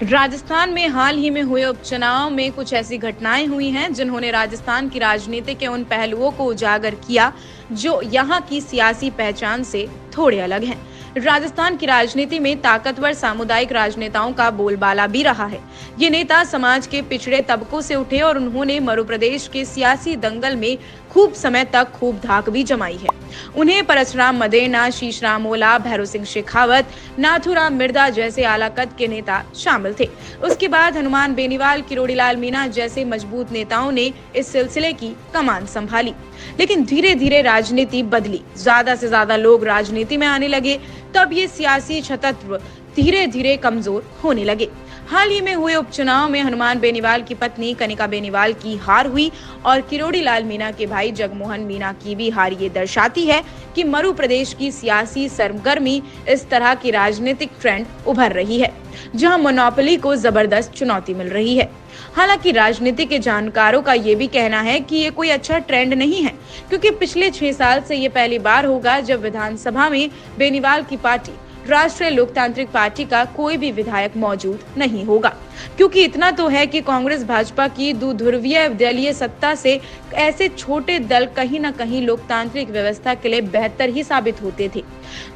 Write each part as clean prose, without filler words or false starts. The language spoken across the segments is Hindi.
राजस्थान में हाल ही में हुए उपचुनाव में कुछ ऐसी घटनाएं हुई हैं जिन्होंने राजस्थान की राजनीति के उन पहलुओं को उजागर किया जो यहाँ की सियासी पहचान से थोड़े अलग हैं। राजस्थान की राजनीति में ताकतवर सामुदायिक राजनेताओं का बोलबाला भी रहा है। ये नेता समाज के पिछड़े तबकों से उठे और उन्होंने मध्य प्रदेश के सियासी दंगल में खूब समय तक खूब धाक भी जमाई है। उन्हें परशुराम मदेना, शीशराम ओला, भैरव सिंह शेखावत, नाथूराम मिर्धा जैसे आला कद के नेता शामिल थे। उसके बाद हनुमान बेनीवाल, किरोड़ीलाल मीणा जैसे मजबूत नेताओं ने इस सिलसिले की कमान संभाली। लेकिन धीरे धीरे राजनीति बदली, ज्यादा से ज्यादा लोग राजनीति में आने लगे, तब ये सियासी छतत्व धीरे धीरे कमजोर होने लगे। हाल ही में हुए उपचुनाव में हनुमान बेनीवाल की पत्नी कनिका बेनीवाल की हार हुई और किरोड़ीलाल मीणा के भाई जगमोहन मीणा की भी हार ये दर्शाती है कि मध्य प्रदेश की सियासी सरगर्मी इस तरह की राजनीतिक ट्रेंड उभर रही है जहां मोनोपोली को जबरदस्त चुनौती मिल रही है। हालांकि राजनीति के जानकारों का ये भी कहना है कि ये कोई अच्छा ट्रेंड नहीं है, क्योंकि पिछले 6 साल से ये पहली बार होगा जब विधानसभा में बेनीवाल की पार्टी राष्ट्रीय लोकतांत्रिक पार्टी का कोई भी विधायक मौजूद नहीं होगा। क्योंकि इतना तो है कि कांग्रेस भाजपा की दुध्रुवीय दलीय सत्ता से ऐसे छोटे दल कहीं न कहीं लोकतांत्रिक व्यवस्था के लिए बेहतर ही साबित होते थे।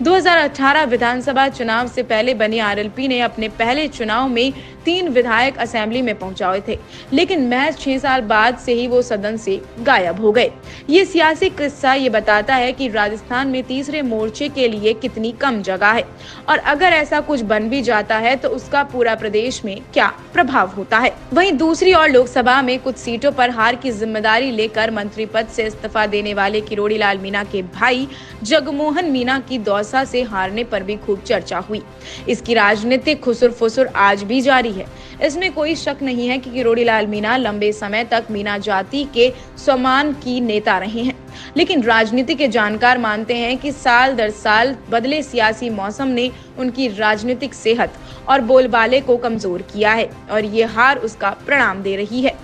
2018 विधानसभा चुनाव से पहले बनी आरएलपी ने अपने पहले चुनाव में 3 विधायक असेंबली में पहुंचाए थे, लेकिन महज 6 साल बाद से ही वो सदन से गायब हो गए। ये सियासी किस्सा ये बताता है कि राजस्थान में तीसरे मोर्चे के लिए कितनी कम जगह है और अगर ऐसा कुछ बन भी जाता है तो उसका पूरा प्रदेश में क्या प्रभाव होता है। वहीं दूसरी ओर लोकसभा में कुछ सीटों पर हार की जिम्मेदारी लेकर मंत्री पद से इस्तीफा देने वाले किरोड़ीलाल मीणा के भाई जगमोहन मीणा की दौसा से हारने पर भी खूब चर्चा हुई। इसकी राजनीतिक खुसुर फुसुर आज भी जारी है। इसमें कोई शक नहीं है कि किरोड़ीलाल मीणा लंबे समय तक मीणा जाति के सम्मान की नेता रहे हैं, लेकिन राजनीति के जानकार मानते हैं कि साल दर साल बदले सियासी मौसम ने उनकी राजनीतिक सेहत और बोलबाले को कमजोर किया है और ये हार उसका परिणाम दे रही है।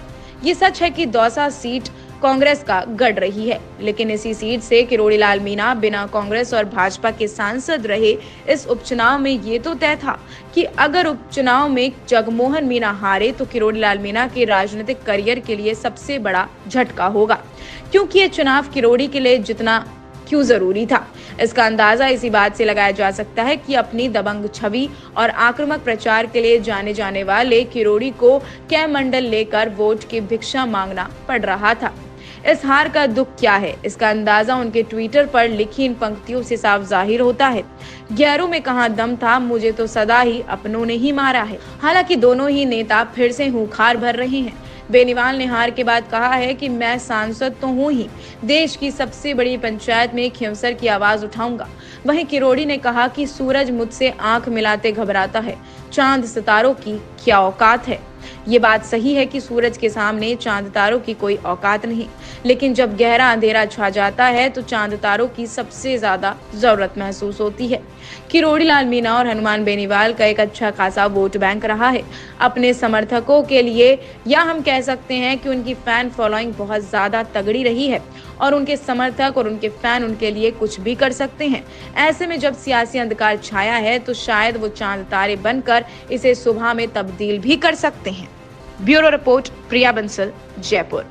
ये सच है कि दौसा सीट कांग्रेस का गढ़ रही है, लेकिन इसी सीट से किरोड़ीलाल मीणा बिना कांग्रेस और भाजपा के सांसद रहे। इस उपचुनाव में ये तो तय था कि अगर उपचुनाव में जगमोहन मीणा हारे तो किरोड़ीलाल मीणा के राजनीतिक करियर के लिए सबसे बड़ा झटका होगा, क्योंकि ये चुनाव किरोड़ी के लिए जितना क्यों जरूरी था इसका अंदाजा इसी बात से लगाया जा सकता है कि अपनी दबंग छवि और आक्रामक प्रचार के लिए जाने जाने वाले किरोड़ी को कै मंडल लेकर वोट की भिक्षा मांगना पड़ रहा था। इस हार का दुख क्या है, इसका अंदाजा उनके ट्विटर पर लिखी इन पंक्तियों से साफ जाहिर होता है। गैरों में कहाँ दम था, मुझे तो सदा ही अपनों ने ही मारा है। हालांकि दोनों ही नेता फिर से हुंकार भर रहे हैं। बेनीवाल ने हार के बाद कहा है कि मैं सांसद तो हूँ ही, देश की सबसे बड़ी पंचायत में खिंवसर की आवाज उठाऊंगा। वहीं किरोड़ी ने कहा कि सूरज मुझसे आंख मिलाते घबराता है, चांद सितारों की क्या औकात है। ये बात सही है कि सूरज के सामने चांद तारों की कोई औकात नहीं, लेकिन जब गहरा अंधेरा छा जाता है तो चांद तारों की सबसे ज्यादा जरूरत महसूस होती है। किरोड़ीलाल मीणा और हनुमान बेनीवाल का एक अच्छा खासा वोट बैंक रहा है अपने समर्थकों के लिए, या हम कह सकते हैं कि उनकी फैन फॉलोइंग बहुत ज्यादा तगड़ी रही है और उनके समर्थक और उनके फैन उनके लिए कुछ भी कर सकते हैं। ऐसे में जब सियासी अंधकार छाया है तो शायद वो चांद तारे बनकर इसे सुबह में तब्दील भी कर सकते हैं। ब्यूरो रिपोर्ट, प्रिया बंसल, जयपुर।